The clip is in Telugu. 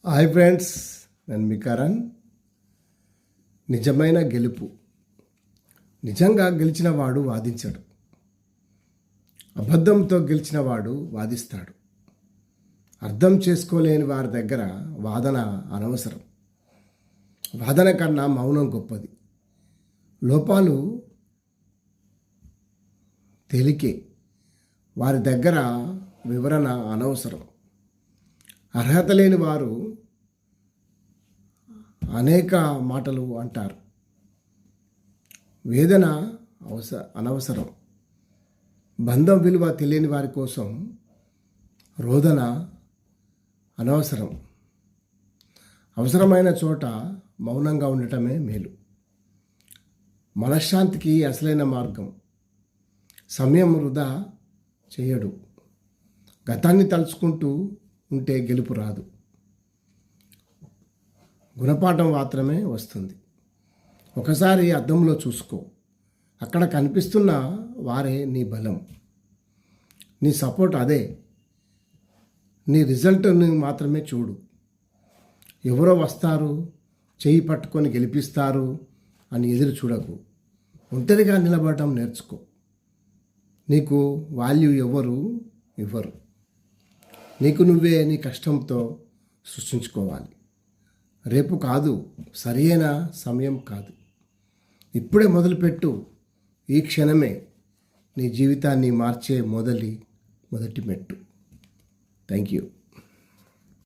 హాయ్ ఫ్రెండ్స్, నేను మీ కరణ్. నిజమైన గెలుపు. నిజంగా గెలిచిన వాడు వాదించడు. అబద్ధంతో గెలిచిన వాడు వాదిస్తాడు. అర్థం చేసుకోలేని వారి దగ్గర వాదన అనవసరం. వాదన కన్నా మౌనం గొప్పది. లోపాలు తేలికే, వారి దగ్గర వివరణ అనవసరం. అర్హత లేని వారు అనేక మాటలు అంటారు. వేదన అనవసరం. బంధం విలువ తెలియని వారి కోసం రోదన అనవసరం. అవసరమైన చోట మౌనంగా ఉండటమే మేలు. మనశ్శాంతికి అసలైన మార్గం. సమయం వృధా చేయడు. గతాన్ని తలుచుకుంటూ ఉంటే గెలుపు రాదు. గుణపాఠం మాత్రమే వస్తుంది. ఒకసారి అద్దంలో చూసుకో. అక్కడ కనిపిస్తున్న వారే నీ బలం, నీ సపోర్ట్ అదే. నీ రిజల్ట్ని మాత్రమే చూడు. ఎవరో వస్తారు, చేయి పట్టుకొని గెలిపిస్తారు అని ఎదురు చూడకు. ఒంటరిగా నిలబడటం నేర్చుకో. నీకు వాల్యూ ఎవరు ఇవ్వరు. నీకు నువ్వే నీ కష్టంతో సృష్టించుకోవాలి. రేపు కాదు, సరైన సమయం కాదు. ఇప్పుడే మొదలుపెట్టు. ఈ క్షణమే నీ జీవితాన్ని మార్చే మొదటి మెట్టు. Thank you.